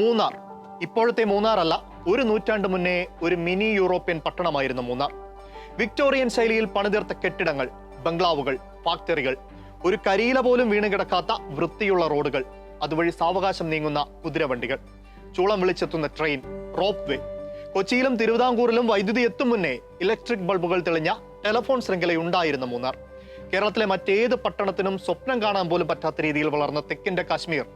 മൂന്നാർ. ഇപ്പോഴത്തെ മൂന്നാറല്ല, ഒരു നൂറ്റാണ്ട് മുന്നേ ഒരു മിനി യൂറോപ്യൻ പട്ടണമായിരുന്നു മൂന്നാർ. വിക്ടോറിയൻ ശൈലിയിൽ പണിതീർത്ത കെട്ടിടങ്ങൾ, ബംഗ്ലാവുകൾ, ഫാക്ടറികൾ, ഒരു കരിയില പോലും വീണുകിടക്കാത്ത വൃത്തിയുള്ള റോഡുകൾ, അതുവഴി സാവകാശം നീങ്ങുന്ന കുതിരവണ്ടികൾ, ചൂളം വിളിച്ചെത്തുന്ന ട്രെയിൻ, റോപ്പ് വേ. കൊച്ചിയിലും തിരുവിതാംകൂറിലും വൈദ്യുതി എത്തും മുന്നേ ഇലക്ട്രിക് ബൾബുകൾ തെളിഞ്ഞ ടെലഫോൺ ശൃംഖലയുണ്ടായിരുന്ന മൂന്നാർ. കേരളത്തിലെ മറ്റേത് പട്ടണത്തിനും സ്വപ്നം കാണാൻ പോലും പറ്റാത്ത രീതിയിൽ വളർന്ന തെക്കിന്റെ കാശ്മീർ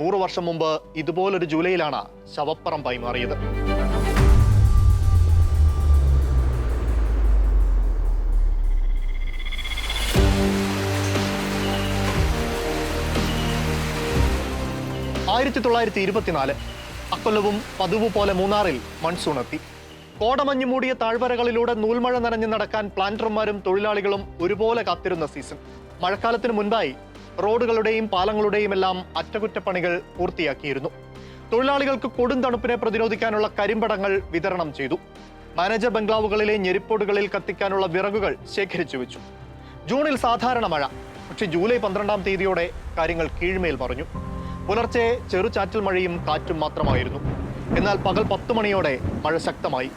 100 വർഷം മുമ്പ് ഇതുപോലൊരു ജൂലൈയിലാണ് ശവപ്പറമ്പായി മാറിയത്. ആയിരത്തി 1924 അക്കൊല്ലവും പതിവ് പോലെ മൂന്നാറിൽ മൺസൂൺ എത്തി. കോടമഞ്ഞു മൂടിയ താഴ്വരകളിലൂടെ നൂൽമഴ നനഞ്ഞു നടക്കാൻ പ്ലാന്റർമാരും തൊഴിലാളികളും ഒരുപോലെ കാത്തിരുന്ന സീസൺ. മഴക്കാലത്തിന് മുൻപായി റോഡുകളുടെയും പാലങ്ങളുടെയും എല്ലാം അറ്റകുറ്റപ്പണികൾ പൂർത്തിയാക്കിയിരുന്നു. തൊഴിലാളികൾക്ക് കൊടും തണുപ്പിനെ പ്രതിരോധിക്കാനുള്ള കരിമ്പടങ്ങൾ വിതരണം ചെയ്തു. മാനേജർ ബംഗ്ലാവുകളിലെ ഞെരിപ്പോടുകളിൽ കത്തിക്കാനുള്ള വിറകുകൾ ശേഖരിച്ചു വെച്ചു. ജൂണിൽ സാധാരണ മഴ, പക്ഷെ ജൂലൈ 12-ാം തീയതിയോടെ കാര്യങ്ങൾ കീഴ്മേൽ മറിഞ്ഞു. പുലർച്ചെ ചെറുചാറ്റൽ മഴയും കാറ്റും മാത്രമായിരുന്നു. എന്നാൽ പകൽ 10 മണിയോടെ മഴ ശക്തമായി.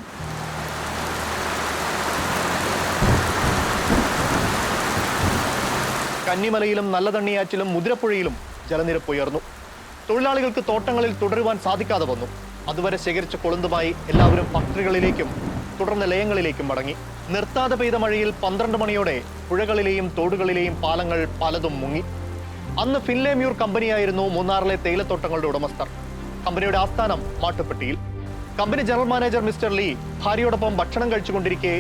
കന്നിമലയിലും നല്ലതണ്ണിയാറ്റിലും മുതിരപ്പുഴയിലും ജലനിരപ്പ് ഉയർന്നു. തൊഴിലാളികൾക്ക് തോട്ടങ്ങളിൽ തുടരുവാൻ സാധിക്കാതെ വന്നു. അതുവരെ ശേഖരിച്ച കൊളുന്തുമായി എല്ലാവരും ഫാക്ടറികളിലേക്കും തുടർന്ന് ലയങ്ങളിലേക്കും മടങ്ങി. നിർത്താതെ പെയ്ത മഴയിൽ 12 മണിയോടെ പുഴകളിലെയും തോടുകളിലെയും പാലങ്ങൾ പലതും മുങ്ങി. അന്ന് ഫിൻലേമ്യൂർ കമ്പനിയായിരുന്നു മൂന്നാറിലെ തേയിലത്തോട്ടങ്ങളുടെ ഉടമസ്ഥർ. കമ്പനിയുടെ ആസ്ഥാനം മാട്ടുപ്പെട്ടിയിൽ. Company general manager mister Lee ഭാര്യയോടൊപ്പം ഭക്ഷണം കഴിച്ചുകൊണ്ടിരിക്കെ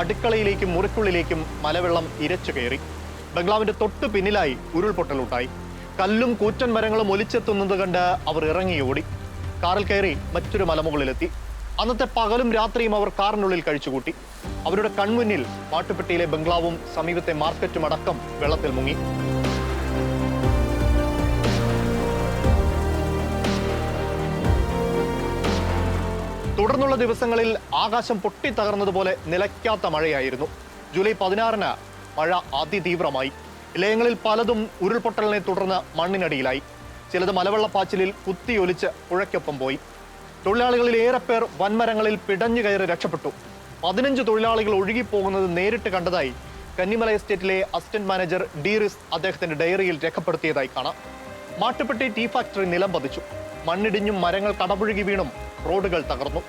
അടുക്കളയിലേക്കും മുറിക്കുള്ളിലേക്കും മലവെള്ളം ഇരച്ചു കയറി. ബംഗ്ലാവിന്റെ തൊട്ടു പിന്നിലായി ഉരുൾപൊട്ടലുണ്ടായി. കല്ലും കൂറ്റൻ മരങ്ങളും ഒലിച്ചെത്തുന്നത് കണ്ട് അവർ ഇറങ്ങി ഓടി. കാറിൽ കയറി മറ്റൊരു മലമുകളിലെത്തി. അന്നത്തെ പകലും രാത്രിയും അവർ കാറിനുള്ളിൽ കഴിച്ചുകൂട്ടി. അവരുടെ കൺമുന്നിൽ മാട്ടുപ്പെട്ടിയിലെ ബംഗ്ലാവും സമീപത്തെ മാർക്കറ്റും അടക്കം വെള്ളത്തിൽ മുങ്ങി. തുടർന്നുള്ള ദിവസങ്ങളിൽ ആകാശം പൊട്ടിത്തകർന്നതുപോലെ നിലയ്ക്കാത്ത മഴയായിരുന്നു. ജൂലൈ 16-ന് മഴ അതിതീവ്രമായി. ലയങ്ങളിൽ പലതും ഉരുൾപൊട്ടലിനെ തുടർന്ന് മണ്ണിനടിയിലായി. ചിലത് മലവെള്ളപ്പാച്ചിലിൽ കുത്തിയൊലിച്ച് പുഴയ്ക്കൊപ്പം പോയി. തൊഴിലാളികളിൽ ഏറെ പേർ വൻമരങ്ങളിൽ പിടഞ്ഞു കയറി രക്ഷപ്പെട്ടു. 15 തൊഴിലാളികൾ ഒഴുകിപ്പോകുന്നത് നേരിട്ട് കണ്ടതായി കന്നിമല എസ്റ്റേറ്റിലെ അസിസ്റ്റന്റ് മാനേജർ ഡീറിസ് അദ്ദേഹത്തിന്റെ ഡയറിയിൽ രേഖപ്പെടുത്തിയതായി കാണാം. മാട്ടുപ്പെട്ടി ടീ ഫാക്ടറി നിലം പതിച്ചു. മണ്ണിടിഞ്ഞും മരങ്ങൾ കടപുഴകി വീണും റോഡുകൾ തകർന്നു.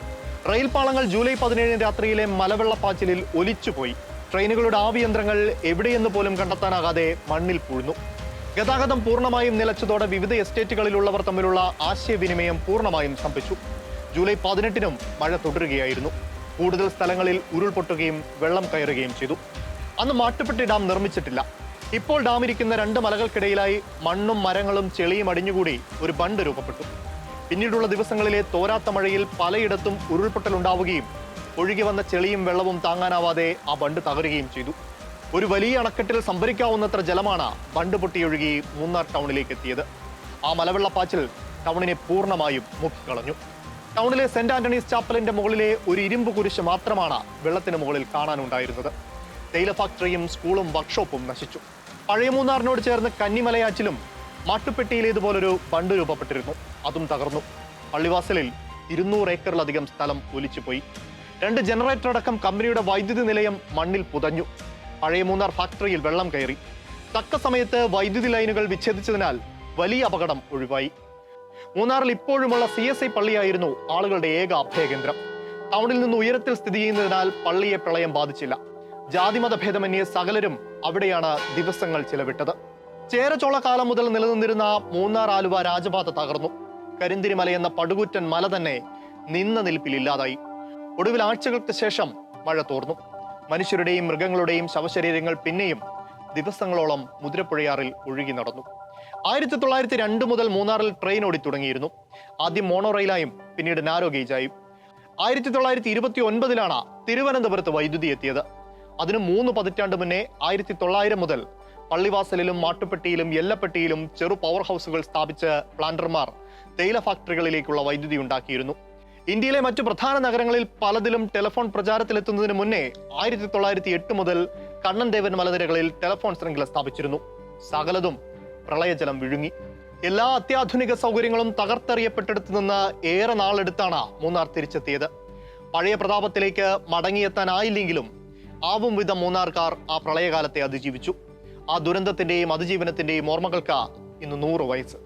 റെയിൽ പാളങ്ങൾ ജൂലൈ 17 രാത്രിയിലെ മലവെള്ളപ്പാച്ചിലിൽ ഒലിച്ചുപോയി. ട്രെയിനുകളുടെ ആവിയന്ത്രങ്ങൾ എവിടെയെന്ന് പോലും കണ്ടെത്താനാകാതെ മണ്ണിൽ പൂഴ്ന്നു. ഗതാഗതം പൂർണ്ണമായും നിലച്ചതോടെ വിവിധ എസ്റ്റേറ്റുകളിലുള്ളവർ തമ്മിലുള്ള ആശയവിനിമയം പൂർണ്ണമായും സ്തംഭിച്ചു. ജൂലൈ 18-നും മഴ തുടരുകയായിരുന്നു. കൂടുതൽ സ്ഥലങ്ങളിൽ ഉരുൾപൊട്ടുകയും വെള്ളം കയറുകയും ചെയ്തു. അന്ന് മാട്ടുപ്പെട്ടി ഡാം നിർമ്മിച്ചിട്ടില്ല. ഇപ്പോൾ ഡാമിരിക്കുന്ന 2 മലകൾക്കിടയിലായി മണ്ണും മരങ്ങളും ചെളിയും അടിഞ്ഞുകൂടി ഒരു ബണ്ട് രൂപപ്പെട്ടു. പിന്നീടുള്ള ദിവസങ്ങളിലെ തോരാത്ത മഴയിൽ പലയിടത്തും ഉരുൾപൊട്ടലുണ്ടാവുകയും ഒഴുകി വന്ന ചെളിയും വെള്ളവും താങ്ങാനാവാതെ ആ ബണ്ട് തകരുകയും ചെയ്തു. ഒരു വലിയ അണക്കെട്ടിൽ സംഭരിക്കാവുന്നത്ര ജലമാണ് ബണ്ട് പൊട്ടിയൊഴുകി മൂന്നാർ ടൗണിലേക്ക് എത്തിയത്. ആ മലവെള്ളപ്പാച്ചിൽ ടൗണിനെ പൂർണ്ണമായും മുക്കിക്കളഞ്ഞു. ടൗണിലെ സെന്റ് ആന്റണീസ് ചാപ്പലിന്റെ മുകളിലെ ഒരു ഇരുമ്പ് കുരിശ് മാത്രമാണ് വെള്ളത്തിന് മുകളിൽ കാണാനുണ്ടായിരുന്നത്. തേയില ഫാക്ടറിയും സ്കൂളും വർക്ക്ഷോപ്പും നശിച്ചു. പഴയ മൂന്നാറിനോട് ചേർന്ന് കന്നിമലയാറ്റിലും മാട്ടുപ്പെട്ടിയിലേതുപോലൊരു ബണ്ട് രൂപപ്പെട്ടിരുന്നു. അതും തകർന്നു. പള്ളിവാസലിൽ 200 ഏക്കറിലധികം സ്ഥലം ഒലിച്ചുപോയി. 2 ജനറേറ്റർ അടക്കം കമ്പനിയുടെ വൈദ്യുതി നിലയം മണ്ണിൽ പുതഞ്ഞു. പഴയ മൂന്നാർ ഫാക്ടറിയിൽ വെള്ളം കയറി. തക്ക സമയത്ത് വൈദ്യുതി ലൈനുകൾ വിച്ഛേദിച്ചതിനാൽ വലിയ അപകടം ഒഴിവായി. മൂന്നാറിൽ ഇപ്പോഴുമുള്ള CSI പള്ളിയായിരുന്നു ആളുകളുടെ ഏക അഭയകേന്ദ്രം. ടൗണിൽ നിന്ന് ഉയരത്തിൽ സ്ഥിതി ചെയ്യുന്നതിനാൽ പള്ളിയെ പ്രളയം ബാധിച്ചില്ല. ജാതിമത ഭേദമന്യേ സകലരും അവിടെയാണ് ദിവസങ്ങൾ ചിലവിട്ടത്. ചേരചോള കാലം മുതൽ നിലനിന്നിരുന്ന മൂന്നാർ ആലുവ രാജപാത തകർന്നു. കരിന്തിരിമല എന്ന പടുകൂറ്റൻ മല തന്നെ നിന്ന നിൽപ്പിലില്ലാതായി. ഒടുവിൽ ആഴ്ചകൾക്ക് ശേഷം മഴ തോർന്നു. മനുഷ്യരുടെയും മൃഗങ്ങളുടെയും ശവശരീരങ്ങൾ പിന്നെയും ദിവസങ്ങളോളം മുതിരപ്പുഴയാറിൽ ഒഴുകി നടന്നു. 1902 മുതൽ മൂന്നാറിൽ ട്രെയിൻ ഓടി തുടങ്ങിയിരുന്നു. ആദ്യം മോണോ റെയിലായും പിന്നീട് നാരോ ഗേജായും. 1929-ലാണ് തിരുവനന്തപുരത്ത് വൈദ്യുതി എത്തിയത്. അതിന് 3 പതിറ്റാണ്ട് മുന്നേ 1900 മുതൽ പള്ളിവാസലിലും മാട്ടുപ്പെട്ടിയിലും എല്ലപ്പെട്ടിയിലും ചെറു പവർ ഹൗസുകൾ സ്ഥാപിച്ച് പ്ലാന്റർമാർ തേയില ഫാക്ടറികളിലേക്കുള്ള വൈദ്യുതി ഉണ്ടാക്കിയിരുന്നു. ഇന്ത്യയിലെ മറ്റു പ്രധാന നഗരങ്ങളിൽ പലതിലും ടെലിഫോൺ പ്രചാരത്തിലെത്തുന്നതിന് മുന്നേ 1908 മുതൽ കണ്ണൻ ദേവൻ മലനിരകളിൽ ടെലിഫോൺ ശൃംഖല സ്ഥാപിച്ചിരുന്നു. സകലതും പ്രളയജലം വിഴുങ്ങി. എല്ലാ അത്യാധുനിക സൗകര്യങ്ങളും തകർത്തെറിയപ്പെട്ടെടുത്ത് നിന്ന് ഏറെ നാളെടുത്താണ് മൂന്നാർ തിരിച്ചെത്തിയത്. പഴയ പ്രതാപത്തിലേക്ക് മടങ്ങിയെത്താനായില്ലെങ്കിലും ആവും വിധം മൂന്നാർക്കാർ ആ പ്രളയകാലത്തെ അതിജീവിച്ചു. ആ ദുരന്തത്തിന്റെയും അതിജീവനത്തിന്റെയും ഓർമ്മകൾക്ക് ഇന്ന് 100 വയസ്സ്.